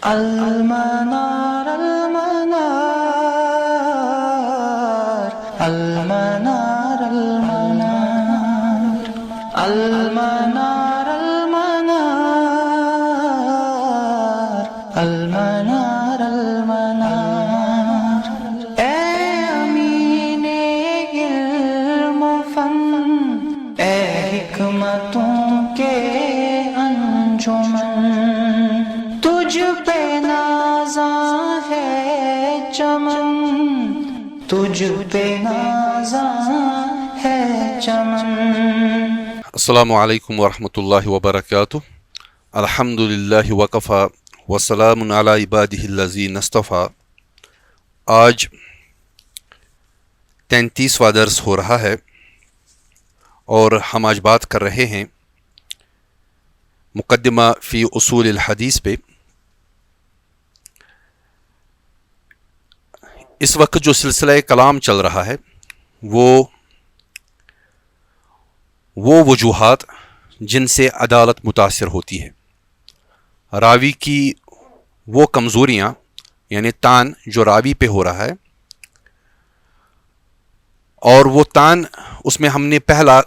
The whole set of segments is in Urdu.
المنار المنار المنار المنار المنار المنار المنار المنار اے امین علم و فن، اے حکمتوں کے انجمن، تجھ پہ نازاں ہے چمن، تجھ پہ نازاں ہے چمن۔ السلام علیکم ورحمۃ اللہ وبرکاتہ۔ الحمد للہ وکفیٰ وسلام علی عبادہ الذین اصطفیٰ۔ آج 33واں درس ہو رہا ہے اور ہم آج بات کر رہے ہیں مقدمہ فی اصول الحدیث پہ۔ اس وقت جو سلسلہ کلام چل رہا ہے وہ وجوہات جن سے عدالت متاثر ہوتی ہے، راوی کی وہ کمزوریاں یعنی تان جو راوی پہ ہو رہا ہے، اور وہ تان اس میں ہم نے پہلا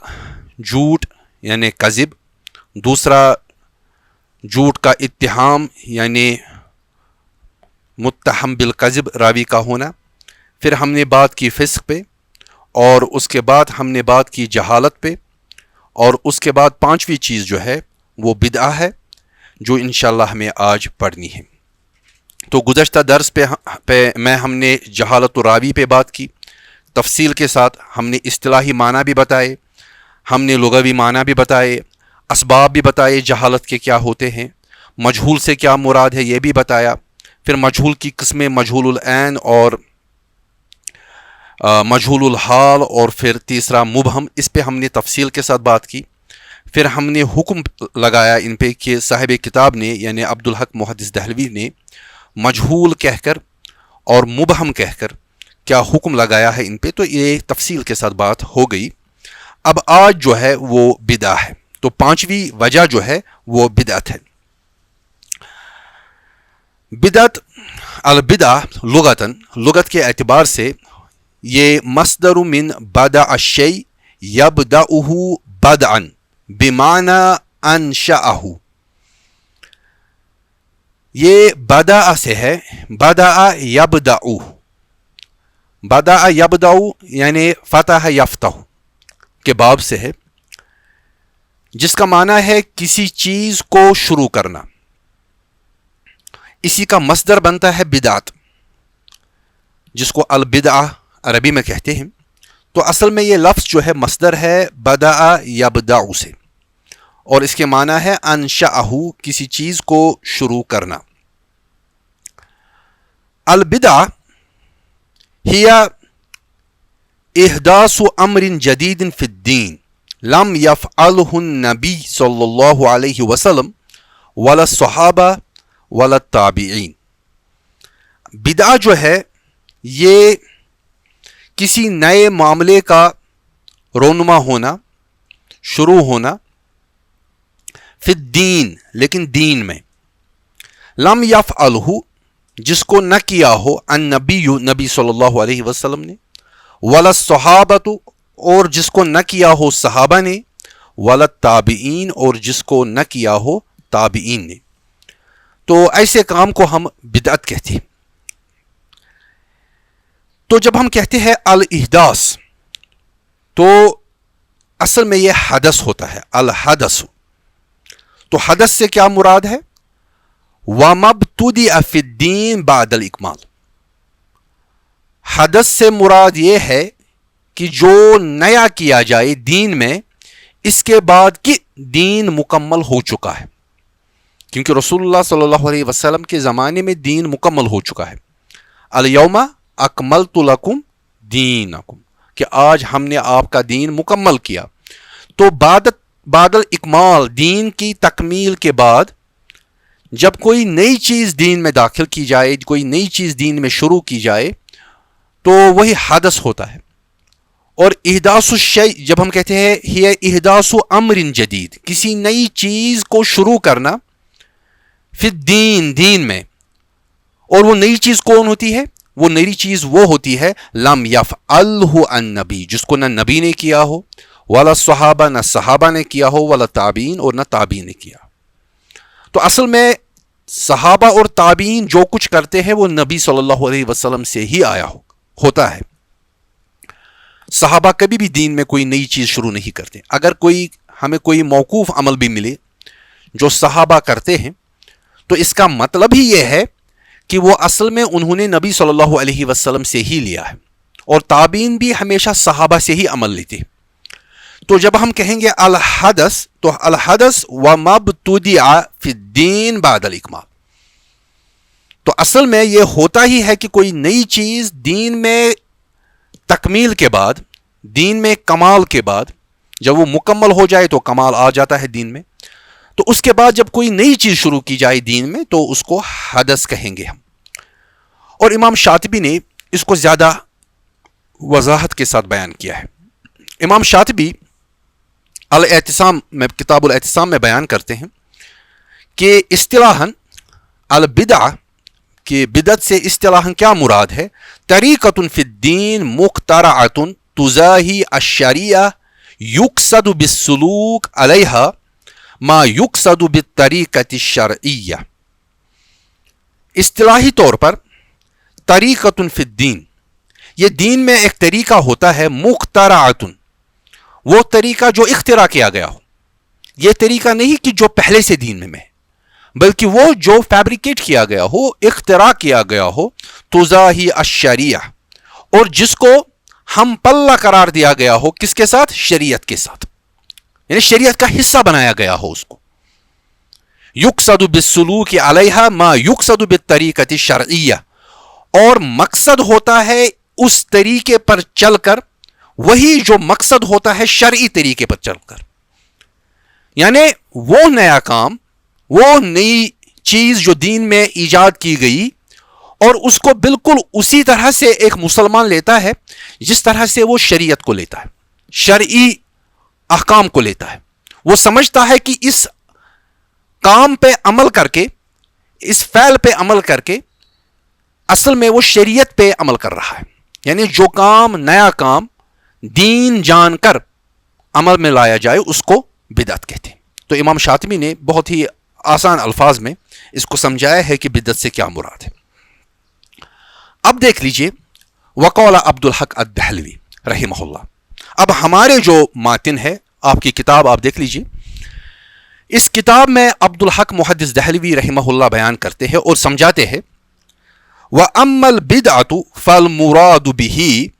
جھوٹ یعنی کذب، دوسرا جھوٹ کا اتہام یعنی متہم بالکذب راوی کا ہونا، پھر ہم نے بات کی فسق پہ، اور اس کے بعد ہم نے بات کی جہالت پہ، اور اس کے بعد پانچویں چیز جو ہے وہ بدعہ ہے جو انشاءاللہ ہمیں آج پڑھنی ہے۔ تو گزشتہ درس پہ ہم نے جہالت و راوی پہ بات کی تفصیل کے ساتھ، ہم نے اصطلاحی معنی بھی بتائے، ہم نے لغوی معنی بھی بتائے، اسباب بھی بتائے جہالت کے کیا ہوتے ہیں، مجہول سے کیا مراد ہے یہ بھی بتایا، پھر مجہول کی قسمیں مجہول العین اور مجہول الحال، اور پھر تیسرا مبہم، اس پہ ہم نے تفصیل کے ساتھ بات کی۔ پھر ہم نے حکم لگایا ان پہ کہ صاحب کتاب نے یعنی عبدالحق محدث دہلوی نے مجہول کہہ کر اور مبہم کہہ کر کیا حکم لگایا ہے ان پہ، تو یہ تفصیل کے ساتھ بات ہو گئی۔ اب آج جو ہے وہ بدعہ ہے، تو پانچویں وجہ جو ہے وہ بدعت ہے۔ بدعت البدعہ لغت کے اعتبار سے یہ مصدر من بدع الشیء یبدأہ بدعا بمعنی انشأہ، یہ بدع سے ہے، بدع یبدأ، بدع یبدأ یعنی فتح یفتح کے باب سے ہے، جس کا معنی ہے کسی چیز کو شروع کرنا، اسی کا مصدر بنتا ہے بدعت، جس کو البدعہ عربی میں کہتے ہیں۔ تو اصل میں یہ لفظ جو ہے مصدر ہے بدع یبدع سے، اور اس کے معنی ہے انشأہ، کسی چیز کو شروع کرنا۔ البدعہ ہی احداث امر جدید فی الدین لم یفعلہ النبی صلی اللہ علیہ وسلم ولا الصحابہ ولا التابعین۔ بدعہ جو ہے یہ کسی نئے معاملے کا رونما ہونا، شروع ہونا، فی الدین لیکن دین میں، لم یفعلہ جس کو نہ کیا ہو نبی صلی اللہ علیہ وسلم نے، ولا الصحابۃ اور جس کو نہ کیا ہو صحابہ نے، ولا التابعین اور جس کو نہ کیا ہو تابعین نے، تو ایسے کام کو ہم بدعت کہتے ہیں۔ تو جب ہم کہتے ہیں الاحداث تو اصل میں یہ حدث ہوتا ہے، الحدث۔ تو حدث سے کیا مراد ہے؟ وَمَا ابْتُدِئَ فِي الدِّينِ بَعْدَ الْإِكْمَالِ، حدث سے مراد یہ ہے کہ جو نیا کیا جائے دین میں اس کے بعد کہ دین مکمل ہو چکا ہے، کیونکہ رسول اللہ صلی اللہ علیہ وسلم کے زمانے میں دین مکمل ہو چکا ہے۔ الیوم اکملت لکم دینکم، کہ آج ہم نے آپ کا دین مکمل کیا۔ تو بعد الاکمال، دین کی تکمیل کے بعد جب کوئی نئی چیز دین میں داخل کی جائے، کوئی نئی چیز دین میں شروع کی جائے تو وہی حدث ہوتا ہے۔ اور احداث الشیء جب ہم کہتے ہیں ہی احداث امر جدید، کسی نئی چیز کو شروع کرنا، فی الدین دین میں، اور وہ نئی چیز کون ہوتی ہے؟ وہ نئی چیز وہ ہوتی ہے لم یفعلہ النبی، جس کو نہ نبی نے کیا ہو، ولا صحابہ، نہ صحابہ نے کیا ہو، ولا تابعین، اور نہ تابعین نے کیا۔ تو اصل میں صحابہ اور تابعین جو کچھ کرتے ہیں وہ نبی صلی اللہ علیہ وسلم سے ہی آیا ہوتا ہے۔ صحابہ کبھی بھی دین میں کوئی نئی چیز شروع نہیں کرتے۔ اگر ہمیں کوئی موقوف عمل بھی ملے جو صحابہ کرتے ہیں تو اس کا مطلب ہی یہ ہے کہ وہ اصل میں انہوں نے نبی صلی اللہ علیہ وسلم سے ہی لیا ہے، اور تابعین بھی ہمیشہ صحابہ سے ہی عمل لیتے۔ تو جب ہم کہیں گے الحدث، تو الحدث وما ابتدع فی الدین بعد الاکمال، تو اصل میں یہ ہوتا ہی ہے کہ کوئی نئی چیز دین میں تکمیل کے بعد، دین میں کمال کے بعد، جب وہ مکمل ہو جائے تو کمال آ جاتا ہے دین میں، تو اس کے بعد جب کوئی نئی چیز شروع کی جائے دین میں تو اس کو حدث کہیں گے ہم۔ اور امام شاطبی نے اس کو زیادہ وضاحت کے ساتھ بیان کیا ہے۔ امام شاطبی الاعتصام میں، کتاب الاعتصام میں بیان کرتے ہیں کہ اصطلاحاً البدعہ، کہ بدعت سے اصطلاحاً کیا مراد ہے؟ طریقۃ فی الدین مخترعۃ تزاحی الشریعہ یقصد بالسلوک علیہا ما یقصد بالطریقۃ الشرعیہ۔ اصطلاحی طور پر طریقۃ فی الدین، یہ دین میں ایک طریقہ ہوتا ہے، مخترعۃ، وہ طریقہ جو اختراع کیا گیا ہو۔ یہ طریقہ نہیں کہ جو پہلے سے دین میں ہے، بلکہ وہ جو فیبریکیٹ کیا گیا ہو، اختراع کیا گیا ہو، تزاحی الشریعہ، اور جس کو ہم پلہ قرار دیا گیا ہو، کس کے ساتھ؟ شریعت کے ساتھ، یعنی شریعت کا حصہ بنایا گیا ہو اس کو۔ یقصد بالسلوک علیہا ما یقصد بالطریقۃ الشرعیہ، اور مقصد ہوتا ہے اس طریقے پر چل کر وہی جو مقصد ہوتا ہے شرعی طریقے پر چل کر، یعنی وہ نیا کام، وہ نئی چیز جو دین میں ایجاد کی گئی، اور اس کو بالکل اسی طرح سے ایک مسلمان لیتا ہے جس طرح سے وہ شریعت کو لیتا ہے، شرعی احکام کو لیتا ہے۔ وہ سمجھتا ہے کہ اس کام پہ عمل کر کے، اس فعل پہ عمل کر کے اصل میں وہ شریعت پہ عمل کر رہا ہے، یعنی جو کام، نیا کام دین جان کر عمل میں لایا جائے اس کو بدعت کہتے ہیں۔ تو امام شاطبی نے بہت ہی آسان الفاظ میں اس کو سمجھایا ہے کہ بدعت سے کیا مراد ہے۔ اب دیکھ لیجئے وقال عبد الحق الدہلوی رحمہ اللہ۔ اب ہمارے جو ماتن ہے، آپ کی کتاب آپ دیکھ لیجئے، اس کتاب میں عبد الحق محدث دہلوی رحمہ اللہ بیان کرتے ہیں اور سمجھاتے ہیں وَأَمَّا الْبِدْعَةُ فَالْمُرَادُ بِهِ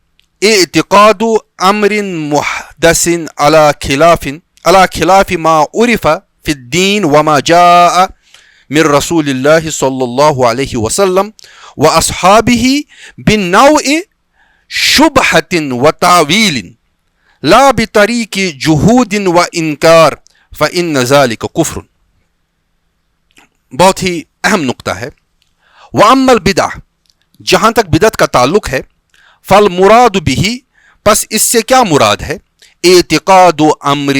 اعتقاد امر محدث على خلاف ما عرف في الدين وما جاء من رسول الله صلى الله عليه وسلم واصحابه بالنوع شبهة وتعويل لا بطريق جهود وانكار فان ذلك كفر۔ بہت ہی اہم نقطہ ہے۔ واما البدع، جہاں تک بدعت کا تعلق ہے، فالمراد به، پس اس سے کیا مراد ہے؟ اعتقاد امر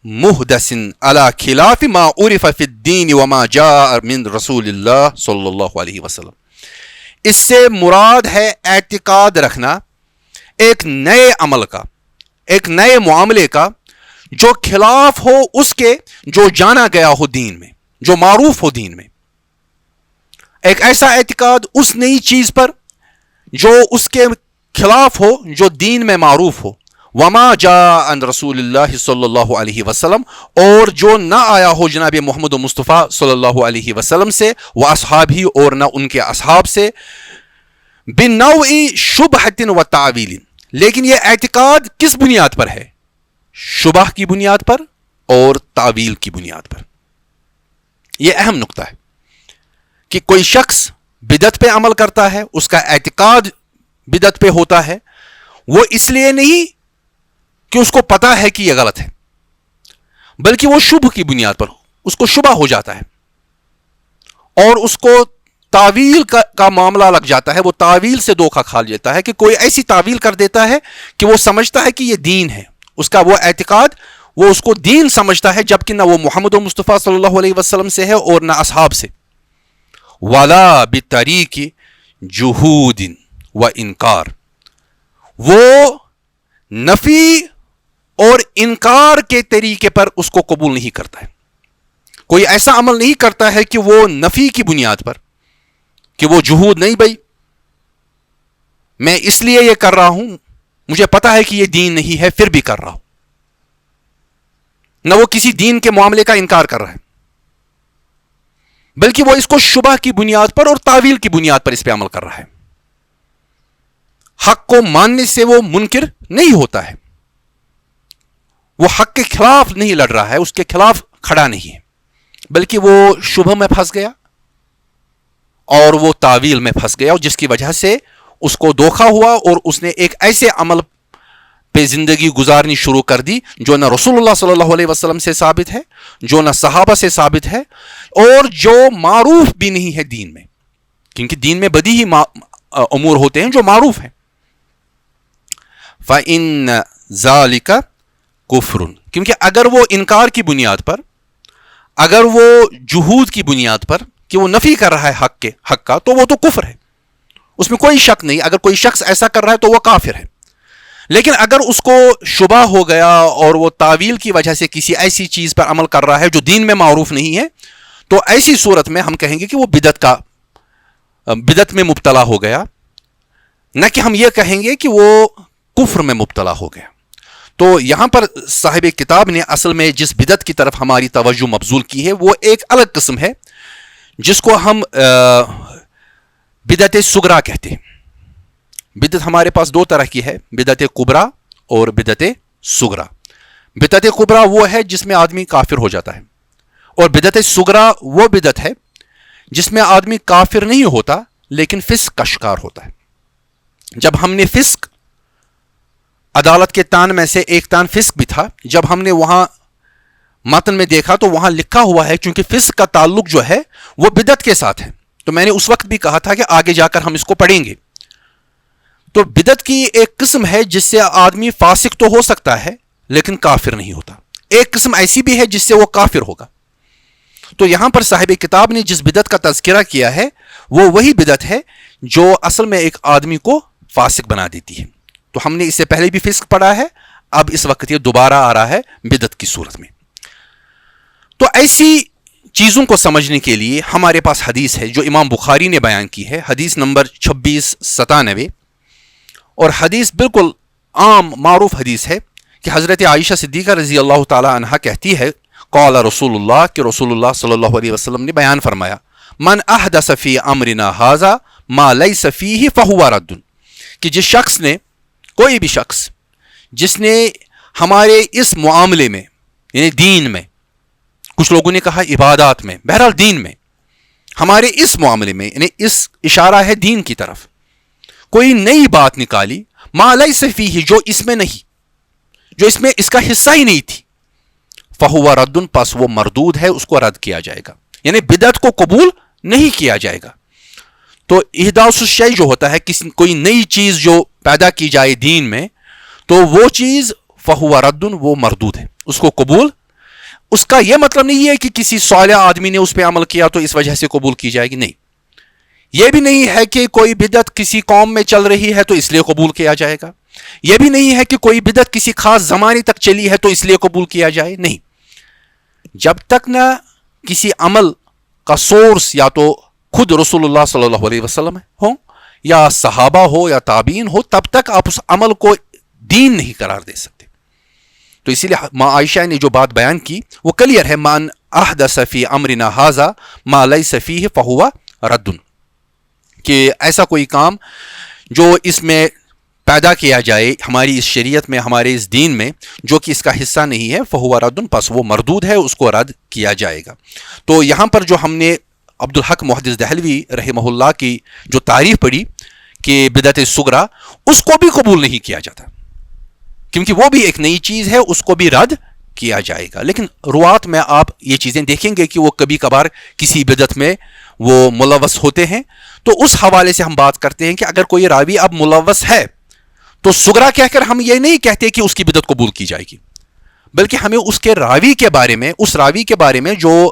محدث على خلاف ما عرف في الدین وما جاء من رسول اللہ صلی اللہ علیہ وسلم۔ اس سے مراد ہے اعتقاد رکھنا ایک نئے عمل کا، ایک نئے معاملے کا جو خلاف ہو اس کے جو جانا گیا ہو دین میں، جو معروف ہو دین میں، ایک ایسا اعتقاد اس نئی چیز پر جو اس کے خلاف ہو، جو دین میں معروف ہو، وما جاء عن رسول اللہ صلی اللہ علیہ وسلم، اور جو نہ آیا ہو جناب محمد مصطفیٰ صلی اللہ علیہ وسلم سے، وہ اصحابی، اور نہ ان کے اصحاب سے، بالنوع شبہۃ و تعویل، لیکن یہ اعتقاد کس بنیاد پر ہے؟ شبہ کی بنیاد پر اور تعویل کی بنیاد پر۔ یہ اہم نقطہ ہے کہ کوئی شخص بدعت پہ عمل کرتا ہے، اس کا اعتقاد بدعت پہ ہوتا ہے، وہ اس لیے نہیں کہ اس کو پتا ہے کہ یہ غلط ہے، بلکہ وہ شبہ کی بنیاد پر اس کو شبہ ہو جاتا ہے، اور اس کو تعویل کا معاملہ لگ جاتا ہے، وہ تعویل سے دھوکہ کھا لیتا ہے کہ کوئی ایسی تعویل کر دیتا ہے کہ وہ سمجھتا ہے کہ یہ دین ہے، اس کا وہ اعتقاد وہ اس کو دین سمجھتا ہے، جبکہ نہ وہ محمد مصطفیٰ صلی اللہ علیہ وسلم سے ہے اور نہ اصحاب سے، ولا بطریق جہود و انکار. وہ نفی اور انکار کے طریقے پر اس کو قبول نہیں کرتا ہے. کوئی ایسا عمل نہیں کرتا ہے کہ وہ نفی کی بنیاد پر، کہ وہ جہود نہیں، بھائی میں اس لیے یہ کر رہا ہوں، مجھے پتا ہے کہ یہ دین نہیں ہے پھر بھی کر رہا ہوں. نہ وہ کسی دین کے معاملے کا انکار کر رہا ہے، بلکہ وہ اس کو شبہ کی بنیاد پر اور تعویل کی بنیاد پر اس پہ عمل کر رہا ہے. حق کو ماننے سے وہ منکر نہیں ہوتا ہے، وہ حق کے خلاف نہیں لڑ رہا ہے، اس کے خلاف کھڑا نہیں ہے، بلکہ وہ شبہ میں پھنس گیا اور وہ تعویل میں پھنس گیا، اور جس کی وجہ سے اس کو دھوکا ہوا اور اس نے ایک ایسے عمل پہ زندگی گزارنی شروع کر دی جو نہ رسول اللہ صلی اللہ علیہ وسلم سے ثابت ہے، جو نہ صحابہ سے ثابت ہے، اور جو معروف بھی نہیں ہے دین میں، کیونکہ دین میں بدیہی امور ہوتے ہیں جو معروف ہیں. فَإِنَّ ذَلِكَ کفر، کیونکہ اگر وہ انکار کی بنیاد پر، اگر وہ جہود کی بنیاد پر کہ وہ نفی کر رہا ہے حق کا، تو وہ تو کفر ہے، اس میں کوئی شک نہیں. اگر کوئی شخص ایسا کر رہا ہے تو وہ کافر ہے. لیکن اگر اس کو شبہ ہو گیا اور وہ تعویل کی وجہ سے کسی ایسی چیز پر عمل کر رہا ہے جو دین میں معروف نہیں ہے، تو ایسی صورت میں ہم کہیں گے کہ وہ بدعت میں مبتلا ہو گیا، نہ کہ ہم یہ کہیں گے کہ وہ کفر میں مبتلا ہو گیا. تو یہاں پر صاحب کتاب نے اصل میں جس بدعت کی طرف ہماری توجہ مبذول کی ہے وہ ایک الگ قسم ہے، جس کو ہم بدعت صغرا کہتے ہیں. بدعت ہمارے پاس دو طرح کی ہے، بدعت کبریٰ اور بدعت صغرا. بدعت کبریٰ وہ ہے جس میں آدمی کافر ہو جاتا ہے، اور بدعت صغرا وہ بدعت ہے جس میں آدمی کافر نہیں ہوتا لیکن فسق کا شکار ہوتا ہے. جب ہم نے فسق، عدالت کے تان میں سے ایک تان فسق بھی تھا، جب ہم نے وہاں متن میں دیکھا تو وہاں لکھا ہوا ہے کیونکہ فسق کا تعلق جو ہے وہ بدعت کے ساتھ ہے، تو میں نے اس وقت بھی کہا تھا کہ آگے جا کر ہم اس کو پڑھیں گے. تو بدعت کی ایک قسم ہے جس سے آدمی فاسق تو ہو سکتا ہے لیکن کافر نہیں ہوتا. ایک قسم ایسی بھی ہے جس سے وہ کافر ہوگا. تو یہاں پر صاحب کتاب نے جس بدعت کا تذکرہ کیا ہے وہ وہی بدعت ہے جو اصل میں ایک آدمی کو فاسق بنا دیتی ہے. تو ہم نے اس سے پہلے بھی فسق پڑھا ہے، اب اس وقت یہ دوبارہ آ رہا ہے بدعت کی صورت میں. تو ایسی چیزوں کو سمجھنے کے لیے ہمارے پاس حدیث ہے جو امام بخاری نے بیان کی ہے، حدیث نمبر 2697، اور حدیث بالکل عام معروف حدیث ہے کہ حضرت عائشہ صدیقہ رضی اللہ تعالی عنہا کہتی ہے، قال رسول اللہ، کہ رسول اللہ صلی اللہ علیہ وسلم نے بیان فرمایا، من احدث فی امرنا ھذا ما لیس فیہ فہو رد، کہ جس شخص نے، کوئی بھی شخص جس نے ہمارے اس معاملے میں، یعنی دین میں، کچھ لوگوں نے کہا عبادات میں، بہرحال دین میں، ہمارے اس معاملے میں، یعنی اس اشارہ ہے دین کی طرف، کوئی نئی بات نکالی، ما لیس فیہ، جو اس میں نہیں، جو اس میں اس کا حصہ ہی نہیں تھی، فہو رد، پس وہ مردود ہے، اس کو رد کیا جائے گا، یعنی بدعت کو قبول نہیں کیا جائے گا. تو احداث الشیء جو ہوتا ہے، کوئی نئی چیز جو پیدا کی جائے دین میں، تو وہ چیز فہو رد، وہ مردود ہے، اس کو قبول. اس کا یہ مطلب نہیں ہے کہ کسی صالح آدمی نے اس پہ عمل کیا تو اس وجہ سے قبول کی جائے گی، نہیں. یہ بھی نہیں ہے کہ کوئی بدعت کسی قوم میں چل رہی ہے تو اس لیے قبول کیا جائے گا. یہ بھی نہیں ہے کہ کوئی بدعت کسی خاص زمانے تک چلی ہے تو اس لیے قبول کیا جائے، نہیں. جب تک نہ کسی عمل کا سورس یا تو خود رسول اللہ صلی اللہ علیہ وسلم ہو، یا صحابہ ہو، یا تابعین ہو، تب تک آپ اس عمل کو دین نہیں قرار دے سکتے. تو اسی لیے ماں عائشہ نے جو بات بیان کی وہ کلیئر ہے، من احدث فی امرنا ھذا ما لیس فیہ فہو رد، کہ ایسا کوئی کام جو اس میں پیدا کیا جائے ہماری اس شریعت میں، ہمارے اس دین میں، جو کہ اس کا حصہ نہیں ہے، فہو رد، پس وہ مردود ہے، اس کو رد کیا جائے گا. تو یہاں پر جو ہم نے عبدالحق محدث دہلوی رحمہ اللہ کی جو تعریف پڑھی کہ بدعت صغرا، اس کو بھی قبول نہیں کیا جاتا، کیونکہ وہ بھی ایک نئی چیز ہے، اس کو بھی رد کیا جائے گا. لیکن روات میں آپ یہ چیزیں دیکھیں گے کہ وہ کبھی کبھار کسی بدعت میں وہ ملوث ہوتے ہیں. تو اس حوالے سے ہم بات کرتے ہیں کہ اگر کوئی راوی اب ملوث ہے تو صغرا کہہ کر ہم یہ نہیں کہتے کہ اس کی بدعت قبول کی جائے گی، بلکہ ہمیں اس کے راوی کے بارے میں، اس راوی کے بارے میں جو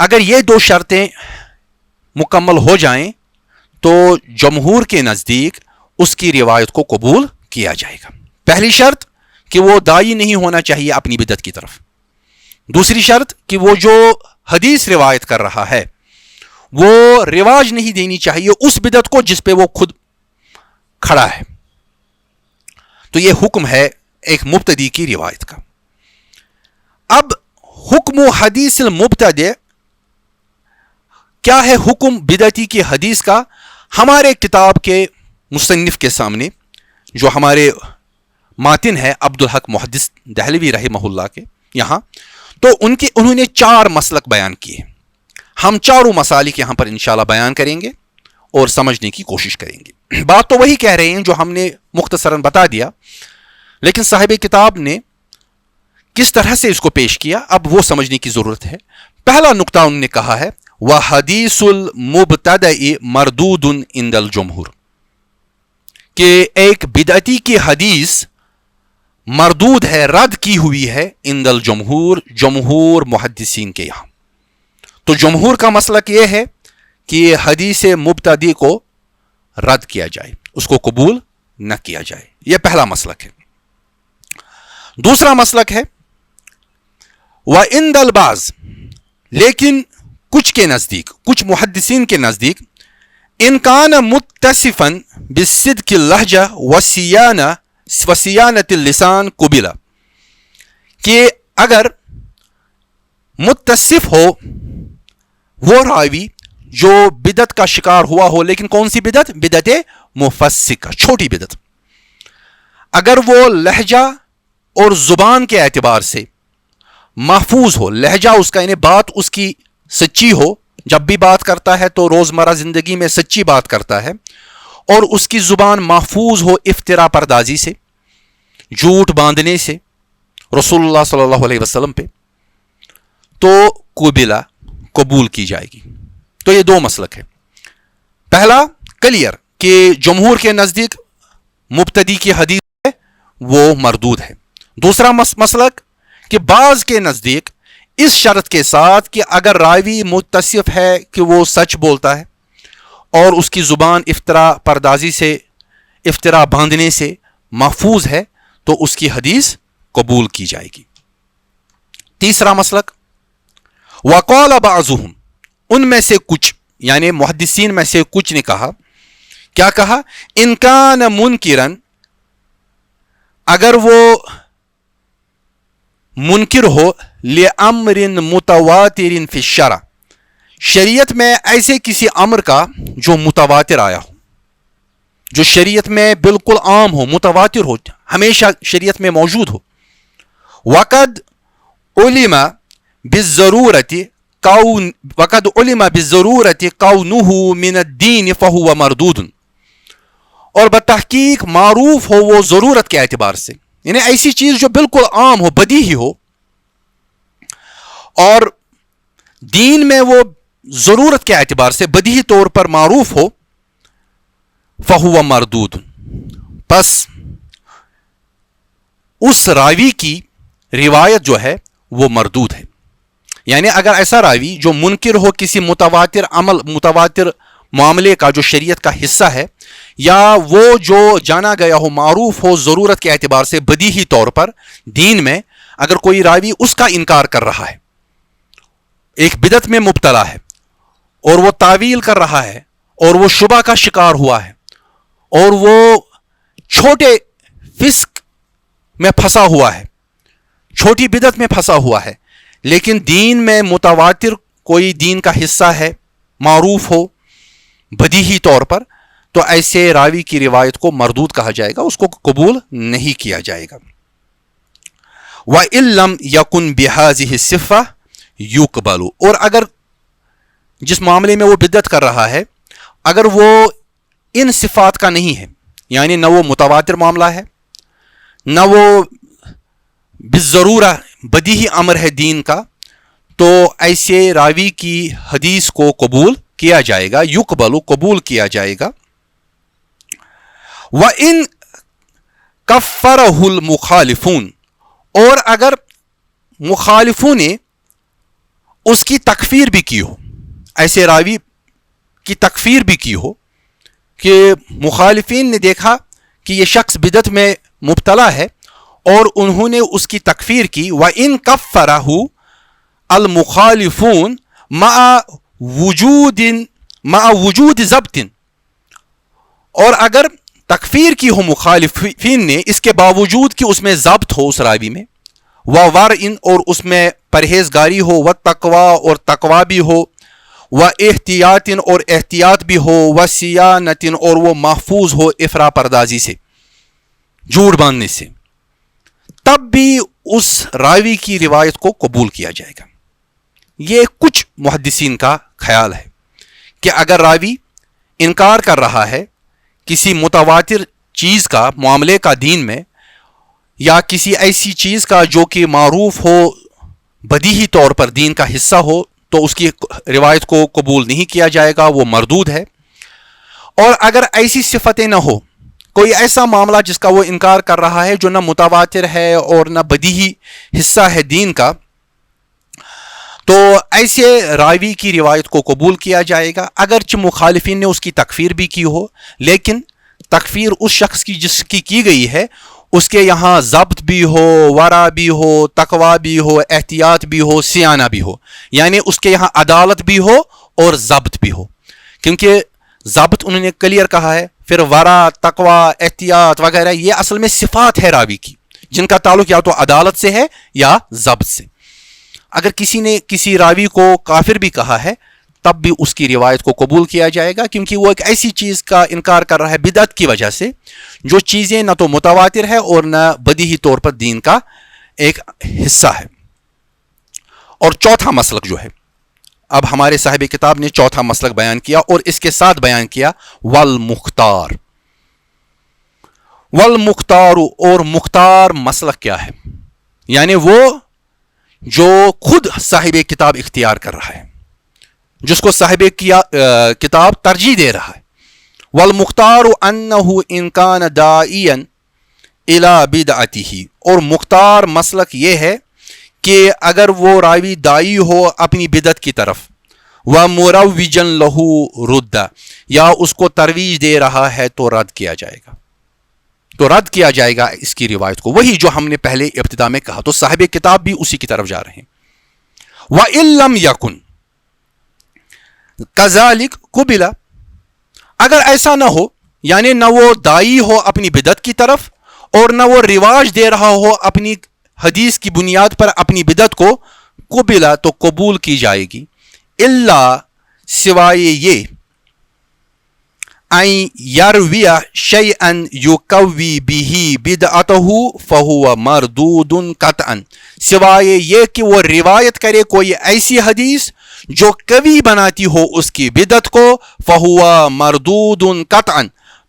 اگر یہ دو شرطیں مکمل ہو جائیں تو جمہور کے نزدیک اس کی روایت کو قبول کیا جائے گا. پہلی شرط کہ وہ داعی نہیں ہونا چاہیے اپنی بدعت کی طرف. دوسری شرط کہ وہ جو حدیث روایت کر رہا ہے وہ رواج نہیں دینی چاہیے اس بدعت کو جس پہ وہ خود کھڑا ہے. تو یہ حکم ہے ایک مبتدی کی روایت کا. اب حکم حدیث المبتدع کیا ہے؟ حکم بدعتی کی حدیث کا ہمارے کتاب کے مصنف کے سامنے جو ہمارے ماتن ہے عبدالحق محدث دہلوی رحمہ اللہ کے یہاں، تو انہوں نے 4 مسلک بیان کیے. ہم چاروں مسالک یہاں پر انشاءاللہ بیان کریں گے اور سمجھنے کی کوشش کریں گے. بات تو وہی کہہ رہے ہیں جو ہم نے مختصراً بتا دیا، لیکن صاحب کتاب نے کس طرح سے اس کو پیش کیا اب وہ سمجھنے کی ضرورت ہے. پہلا نقطہ انہوں نے کہا ہے وَحَدِيثُ الْمُبْتَدَئِ مَرْدُودٌ عِنْدَ الْجُمْهُورِ، کہ ایک بدعتی کی حدیث مردود ہے، رد کی ہوئی ہے عند الجمہور، جمہور محدثین کے یہاں. تو جمہور کا مسلک یہ ہے کہ حدیث مبتدی کو رد کیا جائے، اس کو قبول نہ کیا جائے. یہ پہلا مسلک ہے. دوسرا مسلک ہے وَعِنْدَ الْبَعْضِ، لیکن کچھ کے نزدیک، کچھ محدثین کے نزدیک ان کان متصفاً بالصدق اللہجہ وصیانۃ اللسان قبل، کہ اگر متصف ہو وہ راوی جو بدعت کا شکار ہوا ہو، لیکن کون سی بدعت؟ بدعت مفسقہ، چھوٹی بدعت. اگر وہ لہجہ اور زبان کے اعتبار سے محفوظ ہو، لہجہ اس کا یعنی بات اس کی سچی ہو، جب بھی بات کرتا ہے تو روزمرہ زندگی میں سچی بات کرتا ہے، اور اس کی زبان محفوظ ہو افترا پردازی سے، جھوٹ باندھنے سے رسول اللہ صلی اللہ علیہ وسلم پہ، تو قبلہ، قبول کی جائے گی. تو یہ 2 مسلک ہے. پہلا کلیئر کہ جمہور کے نزدیک مبتدی کی حدیث ہے وہ مردود ہے. دوسرا مسلک کہ بعض کے نزدیک اس شرط کے ساتھ کہ اگر راوی متصف ہے کہ وہ سچ بولتا ہے اور اس کی زبان افطرا پردازی سے، افطرا باندھنے سے محفوظ ہے، تو اس کی حدیث قبول کی جائے گی. تیسرا مسلک وقال بعضهم، ان میں سے کچھ یعنی محدثین میں سے کچھ نے کہا، کیا کہا؟ ان کان منکرن، اگر وہ منکر ہو لامر متواتر فی الشرع، شریعت میں ایسے کسی امر کا جو متواتر آیا ہو، جو شریعت میں بالکل عام ہو، متواتر ہو، ہمیشہ شریعت میں موجود ہو. وقد علم بالضرورت کونہ من الدین فہو مردود، اور بتحقیق معروف ہو وہ ضرورت کے اعتبار سے، یعنی ایسی چیز جو بالکل عام ہو، بدیہی ہو، اور دین میں وہ ضرورت کے اعتبار سے بدیہی طور پر معروف ہو، فہو مردود، پس اس راوی کی روایت جو ہے وہ مردود ہے. یعنی اگر ایسا راوی جو منکر ہو کسی متواتر عمل، متواتر معاملے کا جو شریعت کا حصہ ہے، یا وہ جو جانا گیا ہو، معروف ہو ضرورت کے اعتبار سے بدیہی طور پر دین میں، اگر کوئی راوی اس کا انکار کر رہا ہے، ایک بدعت میں مبتلا ہے اور وہ تعویل کر رہا ہے اور وہ شبہ کا شکار ہوا ہے اور وہ چھوٹے فسق میں پھنسا ہوا ہے، چھوٹی بدعت میں پھنسا ہوا ہے، لیکن دین میں متواتر کوئی دین کا حصہ ہے، معروف ہو بدیہی طور پر، تو ایسے راوی کی روایت کو مردود کہا جائے گا، اس کو قبول نہیں کیا جائے گا. وَإِن لَّمْ يَكُنْ بِهَذِهِ الصِّفَّةِ يُقْبَلُ، اور اگر جس معاملے میں وہ بدعت کر رہا ہے اگر وہ ان صفات کا نہیں ہے، یعنی نہ وہ متواتر معاملہ ہے، نہ وہ بالضرورہ بدیہی امر ہے دین کا، تو ایسے راوی کی حدیث کو قبول کیا جائے گا، یقبل، قبول کیا جائے گا. وَإِن كَفَّرَهُ الْمُخَالِفُونَ، اور اگر مخالفوں نے اس کی تکفیر بھی کی ہو, ایسے راوی کی تکفیر بھی کی ہو کہ مخالفین نے دیکھا کہ یہ شخص بدعت میں مبتلا ہے اور انہوں نے اس کی تکفیر کی. وَإِن كَفَّرَهُ الْمُخَالِفُونَ مَعَ وُجُودِ ضَبْطٍ, اور اگر تکفیر کی ہو مخالفین نے اس کے باوجود کہ اس میں ضبط ہو اس راوی میں, وَوَرْءٍ اور اس میں پرہیزگاری ہو, وَتَقْوَىٰ اور تقوی بھی ہو, وَاحْتِيَاطٍ اور احتیاط بھی ہو, وَصِيَانَةٍ اور وہ محفوظ ہو افرا پردازی سے, جھوٹ باندھنے سے, تب بھی اس راوی کی روایت کو قبول کیا جائے گا. یہ کچھ محدثین کا خیال ہے کہ اگر راوی انکار کر رہا ہے کسی متواتر چیز کا معاملے کا دین میں, یا کسی ایسی چیز کا جو کہ معروف ہو, بدیہی طور پر دین کا حصہ ہو, تو اس کی روایت کو قبول نہیں کیا جائے گا, وہ مردود ہے. اور اگر ایسی صفتیں نہ ہو, کوئی ایسا معاملہ جس کا وہ انکار کر رہا ہے جو نہ متواتر ہے اور نہ بدیہی حصہ ہے دین کا, تو ایسے راوی کی روایت کو قبول کیا جائے گا, اگرچہ مخالفین نے اس کی تکفیر بھی کی ہو, لیکن تکفیر اس شخص کی جس کی گئی ہے اس کے یہاں ضبط بھی ہو, ورع بھی ہو, تقوی بھی ہو, احتیاط بھی ہو, سیانہ بھی ہو, یعنی اس کے یہاں عدالت بھی ہو اور ضبط بھی ہو. کیونکہ ضبط انہوں نے کلیئر کہا ہے, پھر ورع, تقوی, احتیاط وغیرہ یہ اصل میں صفات ہے راوی کی جن کا تعلق یا تو عدالت سے ہے یا ضبط سے. اگر کسی نے کسی راوی کو کافر بھی کہا ہے تب بھی اس کی روایت کو قبول کیا جائے گا, کیونکہ وہ ایک ایسی چیز کا انکار کر رہا ہے بدعت کی وجہ سے جو چیزیں نہ تو متواتر ہے اور نہ بدیہی طور پر دین کا ایک حصہ ہے. اور چوتھا مسلک جو ہے, اب ہمارے صاحب کتاب نے چوتھا مسلک بیان کیا اور اس کے ساتھ بیان کیا والمختار. والمختار, اور مختار مسلک کیا ہے, یعنی وہ جو خود صاحب کتاب اختیار کر رہا ہے, جس کو صاحب کتاب ترجیح دے رہا ہے. والمختار انہ ان کان داعیا الی بدعتہ, اور مختار مسلک یہ ہے کہ اگر وہ راوی داعی ہو اپنی بدعت کی طرف, ومروجا لہ رد, یا اس کو ترویج دے رہا ہے تو رد کیا جائے گا, تو رد کیا جائے گا اس کی روایت کو. وہی جو ہم نے پہلے ابتدا میں کہا, تو صاحب کتاب بھی اسی کی طرف جا رہے ہیں. وَإِن لَمْ يَكُنْ كَذَلِكَ قُبِلَ, اگر ایسا نہ ہو, یعنی نہ وہ داعی ہو اپنی بدعت کی طرف اور نہ وہ رواج دے رہا ہو اپنی حدیث کی بنیاد پر اپنی بدعت کو, قبلہ تو قبول کی جائے گی. الا سوائے یہ, ان یروی شیئا یقوی بہ بدعتہ فہو مردود قطعا, سوائے یہ کہ وہ روایت کرے کوئی ایسی حدیث جو قوی بناتی ہو اس کی بدعت کو, فہو مردود قطعا,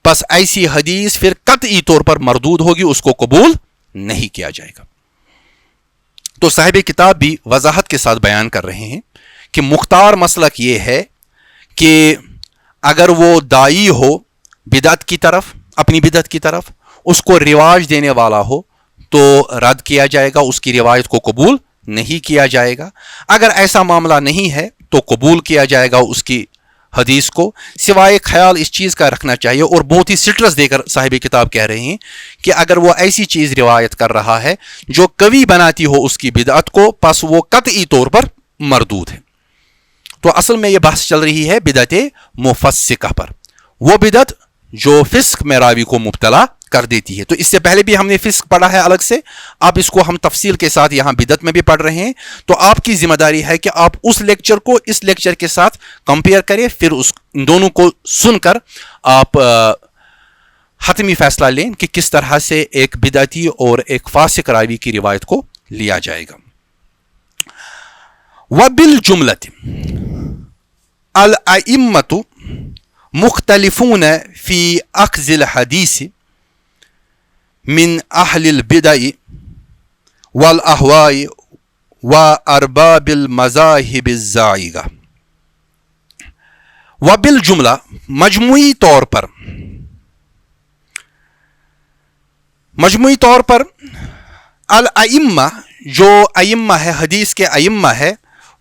پس ایسی حدیث پھر قطعی طور پر مردود ہوگی, اس کو قبول نہیں کیا جائے گا. تو صاحب کتاب بھی وضاحت کے ساتھ بیان کر رہے ہیں کہ مختار مسلک یہ ہے کہ اگر وہ داعی ہو بدعت کی طرف, اپنی بدعت کی طرف, اس کو رواج دینے والا ہو تو رد کیا جائے گا, اس کی روایت کو قبول نہیں کیا جائے گا. اگر ایسا معاملہ نہیں ہے تو قبول کیا جائے گا اس کی حدیث کو. سوائے خیال اس چیز کا رکھنا چاہیے, اور بہت ہی سٹرس دے کر صاحب کتاب کہہ رہے ہیں کہ اگر وہ ایسی چیز روایت کر رہا ہے جو قوی بناتی ہو اس کی بدعت کو, پس وہ قطعی طور پر مردود ہے. تو اصل میں یہ بحث چل رہی ہے بدعت مفسقہ پر, وہ بدعت جو فسق میں راوی کو مبتلا کر دیتی ہے. تو اس سے پہلے بھی ہم نے فسق پڑھا ہے الگ سے, اب اس کو ہم تفصیل کے ساتھ یہاں بدعت میں بھی پڑھ رہے ہیں. تو آپ کی ذمہ داری ہے کہ آپ اس لیکچر کو اس لیکچر کے ساتھ کمپیئر کریں, پھر اس دونوں کو سن کر آپ حتمی فیصلہ لیں کہ کس طرح سے ایک بدعتی اور ایک فاسق راوی کی روایت کو لیا جائے گا. وَبِالْجُمْلَةِ الْأَئِمَّةُ مختلفون فی اخذ الحدیث من اہل البدع والاہواء وارباب المذاہب الزائغہ. وبالجملہ, مجموعی طور پر الائمہ, جو ائمہ ہے, حدیث کے ائمہ ہے,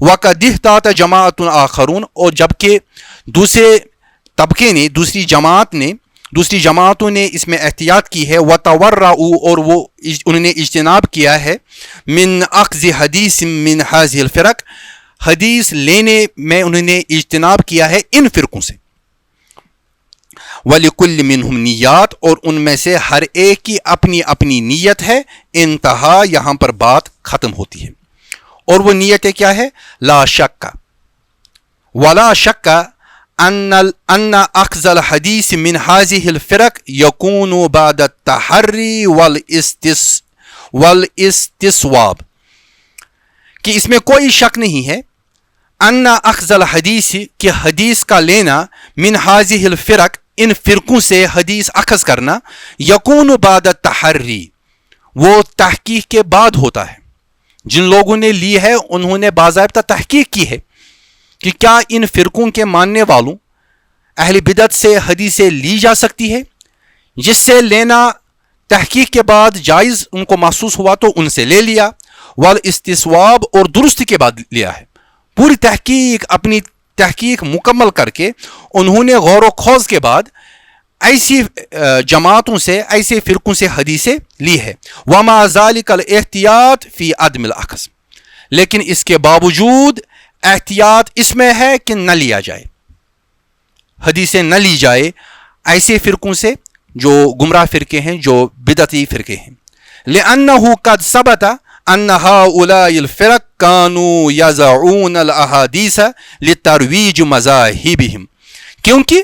وَقَدِ احْتَاطَ جَمَاعَةٌ آخَرُونَ، اور جبکہ دوسرے طبقے نے، دوسری جماعتوں نے اس میں احتیاط کی ہے، وَتَوَرَّعُوا، اور وہ انہوں نے اجتناب کیا ہے، مِنْ أَخْذِ حَدِيثٍ مِنْ هَذِهِ الْفِرَقِ، حدیث لینے میں انہوں نے اجتناب کیا ہے ان فرقوں سے، وَلِكُلِّ مِنْهُمْ نِيَّاتٌ، اور ان میں سے ہر ایک کی اپنی اپنی نیت ہے، انتہا، یہاں پر بات ختم ہوتی ہے، اور وہ نیتیں کیا ہے؟ لا شک ولا شک ان اخذ الحدیث من هذه الفرق يكون بعد التحری والاستصواب، کہ اس میں کوئی شک نہیں ہے، ان اخذ الحدیث، کہ حدیث کا لینا، من هذه الفرق، ان فرقوں سے حدیث اخذ کرنا، یکون بعد التحری، وہ تحقیق کے بعد ہوتا ہے۔ جن لوگوں نے لی ہے انہوں نے باضابطہ تحقیق کی ہے کہ کیا ان فرقوں کے ماننے والوں اہل بدعت سے حدیثیں لی جا سکتی ہے، جس سے لینا تحقیق کے بعد جائز ان کو محسوس ہوا تو ان سے لے لیا، والاستصواب، اور درست کے بعد لیا ہے، پوری تحقیق، اپنی تحقیق مکمل کر کے انہوں نے غور و خوض کے بعد ایسی جماعتوں سے، ایسے فرقوں سے حدیثیں لی ہے، وما ذالک الاحتیاط فی عدم الاخذ، لیکن اس کے باوجود احتیاط اس میں ہے کہ نہ لیا جائے، حدیثیں نہ لی جائے ایسے فرقوں سے جو گمراہ فرقے ہیں، جو بدعتی فرقے ہیں، لأنہ قد ثبت ان هؤلاء الفرق كانوا يضعون الاحاديث لترويج مذاهبهم، کیونکہ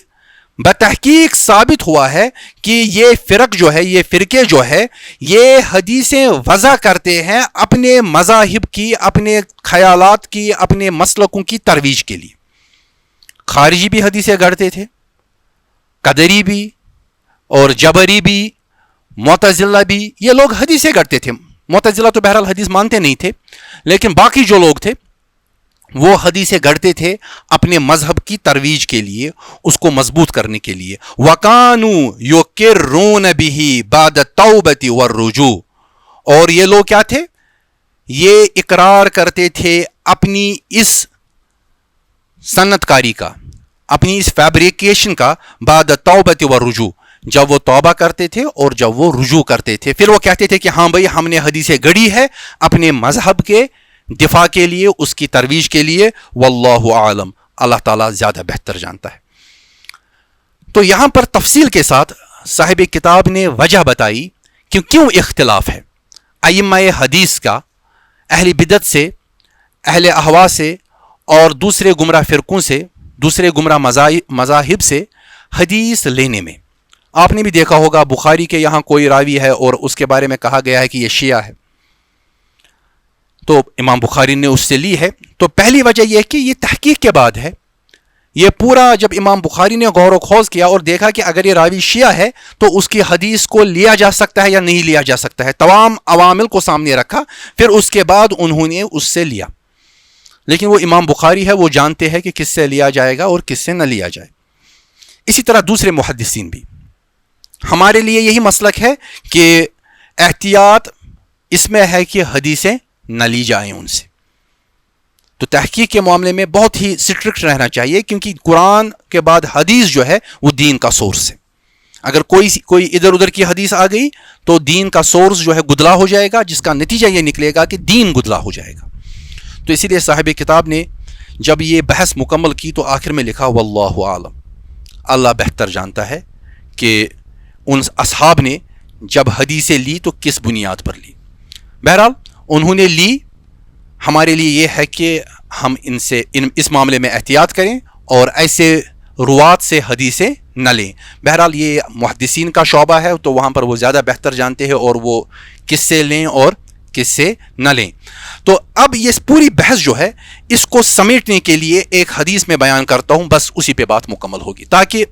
بتحقیق ثابت ہوا ہے کہ یہ فرق جو ہے، یہ فرقے جو ہے، یہ حدیثیں وضع کرتے ہیں اپنے مذاہب کی، اپنے خیالات کی، اپنے مسلکوں کی ترویج کے لیے۔ خارجی بھی حدیثیں گڑھتے تھے، قدری بھی، اور جبری بھی، معتزلہ بھی، یہ لوگ حدیثیں گڑھتے تھے۔ معتزلہ تو بہرحال حدیث مانتے نہیں تھے، لیکن باقی جو لوگ تھے وہ حدیثیں گڑھتے تھے اپنے مذہب کی ترویج کے لیے، اس کو مضبوط کرنے کے لیے۔ وَكَانُوا يُقِرُّونَ بِهِ بَعْدَ التَّوْبَةِ وَالرُّجُوعِ، اور یہ لوگ کیا تھے؟ یہ اقرار کرتے تھے اپنی اس سنت کاری کا، اپنی اس فیبریکیشن کا، بعد التوبۃ والرجوع، جب وہ توبہ کرتے تھے اور جب وہ رجوع کرتے تھے، پھر وہ کہتے تھے کہ ہاں بھائی ہم نے حدیثیں گڑھی ہے اپنے مذہب کے دفاع کے لیے، اس کی ترویج کے لیے، واللہ عالم، اللہ تعالیٰ زیادہ بہتر جانتا ہے۔ تو یہاں پر تفصیل کے ساتھ صاحب کتاب نے وجہ بتائی کہ کیوں اختلاف ہے ائمہ حدیث کا اہل بدعت سے، اہل احوا سے، اور دوسرے گمراہ فرقوں سے، دوسرے گمراہ مذاہب سے حدیث لینے میں۔ آپ نے بھی دیکھا ہوگا بخاری کے یہاں کوئی راوی ہے اور اس کے بارے میں کہا گیا ہے کہ یہ شیعہ ہے، تو امام بخاری نے اس سے لی ہے۔ تو پہلی وجہ یہ ہے کہ یہ تحقیق کے بعد ہے، یہ پورا جب امام بخاری نے غور و خوض کیا اور دیکھا کہ اگر یہ راوی شیعہ ہے تو اس کی حدیث کو لیا جا سکتا ہے یا نہیں لیا جا سکتا ہے، تمام عوامل کو سامنے رکھا، پھر اس کے بعد انہوں نے اس سے لیا۔ لیکن وہ امام بخاری ہے، وہ جانتے ہیں کہ کس سے لیا جائے گا اور کس سے نہ لیا جائے۔ اسی طرح دوسرے محدثین بھی، ہمارے لیے یہی مسلک ہے کہ احتیاط اس میں ہے کہ حدیثیں نہ لی جائیں ان سے۔ تو تحقیق کے معاملے میں بہت ہی سٹرکٹ رہنا چاہیے، کیونکہ قرآن کے بعد حدیث جو ہے وہ دین کا سورس ہے۔ اگر کوئی ادھر ادھر کی حدیث آ گئی تو دین کا سورس جو ہے گدلا ہو جائے گا، جس کا نتیجہ یہ نکلے گا کہ دین گدلا ہو جائے گا۔ تو اسی لیے صاحب کتاب نے جب یہ بحث مکمل کی تو آخر میں لکھا واللہ عالم، اللہ بہتر جانتا ہے کہ ان اصحاب نے جب حدیثیں لی تو کس بنیاد پر لی۔ بہرحال انہوں نے لی، ہمارے لیے یہ ہے کہ ہم اس معاملے میں احتیاط کریں اور ایسے روات سے حدیثیں نہ لیں۔ بہرحال یہ محدثین کا شعبہ ہے تو وہاں پر وہ زیادہ بہتر جانتے ہیں اور وہ کس سے لیں اور کس سے نہ لیں۔ تو اب یہ پوری بحث جو ہے اس کو سمیٹنے کے لیے ایک حدیث میں بیان کرتا ہوں، بس اسی پہ بات مکمل ہوگی، تاکہ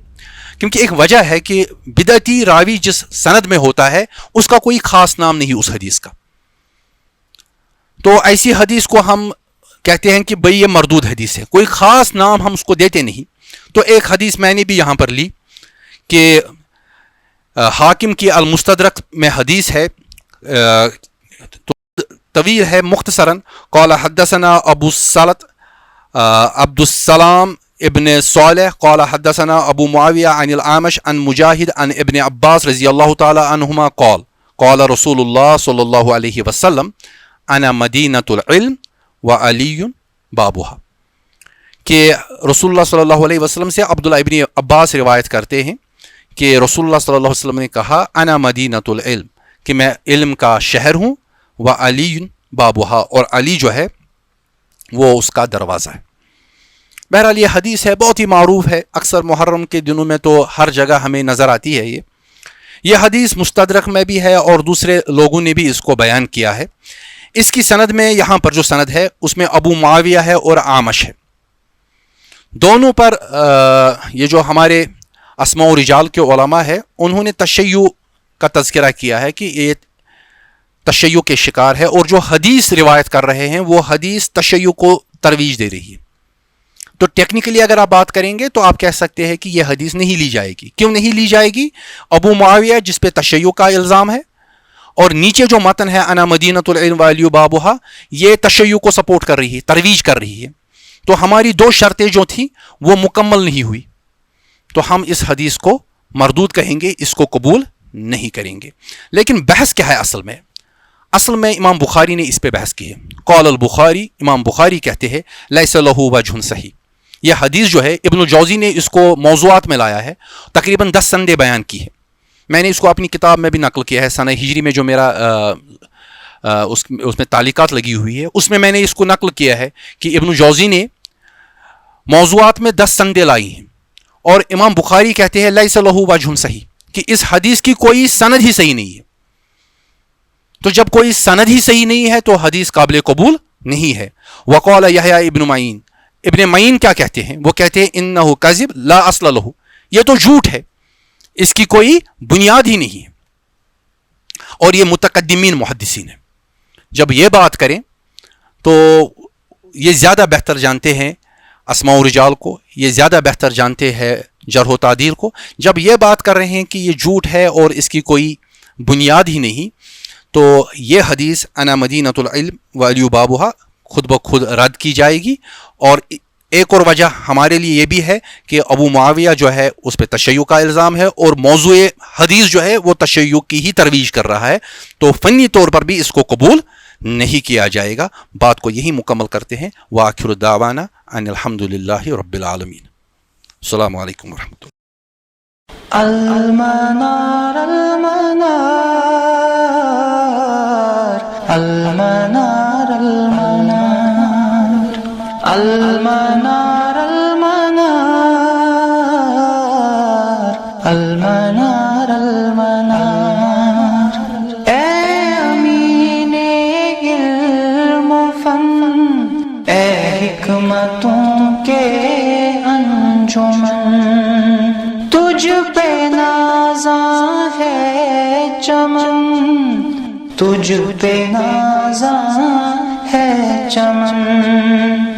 کیونکہ ایک وجہ ہے کہ بدعتی راوی جس سند میں ہوتا ہے اس کا کوئی خاص نام نہیں اس حدیث کا، تو ایسی حدیث کو ہم کہتے ہیں کہ بھئی یہ مردود حدیث ہے، کوئی خاص نام ہم اس کو دیتے نہیں۔ تو ایک حدیث میں نے بھی یہاں پر لی کہ حاکم کی المستدرک میں حدیث ہے، تو طویل ہے. مختصراً قال حدثنا ابو الصلت عبد السلام ابن صالح قال حدثنا ابو معاویہ عن العامش عن مجاہد عن ابن عباس رضی اللہ تعالی عنہما قال قال رسول اللہ صلی اللہ علیہ وسلم انا مدینۃ العلم وعلی بابها. کہ رسول اللہ صلی اللہ علیہ وسلم سے عبداللہ ابن عباس روایت کرتے ہیں کہ رسول اللہ صلی اللہ علیہ وسلم نے کہا انا مدینۃ العلم، کہ میں علم کا شہر ہوں، وعلی بابها، اور علی جو ہے وہ اس کا دروازہ ہے. بہرحال یہ حدیث ہے، بہت ہی معروف ہے، اکثر محرم کے دنوں میں تو ہر جگہ ہمیں نظر آتی ہے. یہ حدیث مستدرک میں بھی ہے اور دوسرے لوگوں نے بھی اس کو بیان کیا ہے. اس کی سند میں یہاں پر جو سند ہے اس میں ابو معاویہ ہے اور عامش ہے. دونوں پر یہ جو ہمارے اسماء و رجال کے علماء ہے انہوں نے تشیع کا تذکرہ کیا ہے کہ یہ تشیع کے شکار ہے، اور جو حدیث روایت کر رہے ہیں وہ حدیث تشیع کو ترویج دے رہی ہے. تو ٹیکنیکلی اگر آپ بات کریں گے تو آپ کہہ سکتے ہیں کہ یہ حدیث نہیں لی جائے گی. کیوں نہیں لی جائے گی؟ ابو معاویہ جس پہ تشیع کا الزام ہے، اور نیچے جو متن ہے انا مدینۃ العلم وعلی بابها، یہ تشیع کو سپورٹ کر رہی ہے، ترویج کر رہی ہے. تو ہماری دو شرطیں جو تھیں وہ مکمل نہیں ہوئی، تو ہم اس حدیث کو مردود کہیں گے، اس کو قبول نہیں کریں گے. لیکن بحث کیا ہے اصل میں امام بخاری نے اس پہ بحث کی ہے. قال البخاری، امام بخاری کہتے ہیں لیس لہ وجہ صحیح. یہ حدیث جو ہے ابن الجوزی نے اس کو موضوعات میں لایا ہے، تقریباً 10 سندیں بیان کی ہے. میں نے اس کو اپنی کتاب میں بھی نقل کیا ہے، سنہ ہجری میں جو میرا اس میں تعلیقات لگی ہوئی ہے اس میں میں نے اس کو نقل کیا ہے کہ ابن الجوزی نے موضوعات میں 10 سندیں لائی ہیں، اور امام بخاری کہتے ہیں لیس لہ وجہ صحیح، کہ اس حدیث کی کوئی سند ہی صحیح نہیں ہے. تو جب کوئی سند ہی صحیح نہیں ہے تو حدیث قابل قبول نہیں ہے. وقال یحییٰ ابن معین، ابن معین کیا کہتے ہیں؟ وہ کہتے ہیں انہ کذب لا اصل لہ، یہ تو جھوٹ ہے، اس کی کوئی بنیاد ہی نہیں ہے. اور یہ متقدمین محدثین ہیں جب یہ بات کریں تو یہ زیادہ بہتر جانتے ہیں اسماء و رجال کو، یہ زیادہ بہتر جانتے ہیں جرح و تعدیل کو. جب یہ بات کر رہے ہیں کہ یہ جھوٹ ہے اور اس کی کوئی بنیاد ہی نہیں، تو یہ حدیث انا مدینۃ العلم وعلی بابها خود بخود رد کی جائے گی. اور ایک اور وجہ ہمارے لیے یہ بھی ہے کہ ابو معاویہ جو ہے اس پہ تشیع کا الزام ہے، اور موضوع حدیث جو ہے وہ تشیع کی ہی ترویج کر رہا ہے، تو فنی طور پر بھی اس کو قبول نہیں کیا جائے گا. بات کو یہی مکمل کرتے ہیں. وآخر دعوانا ان الحمد للہ رب العالمین. السلام علیکم ورحمۃ اللہ. المنار المنار المنار المنار المنار المنار. اے امین علم و فن، اے حکمتوں کے انجمن، تجھ پہ نازاں ہے چمن، تجھ پہ نازاں ہے چمن.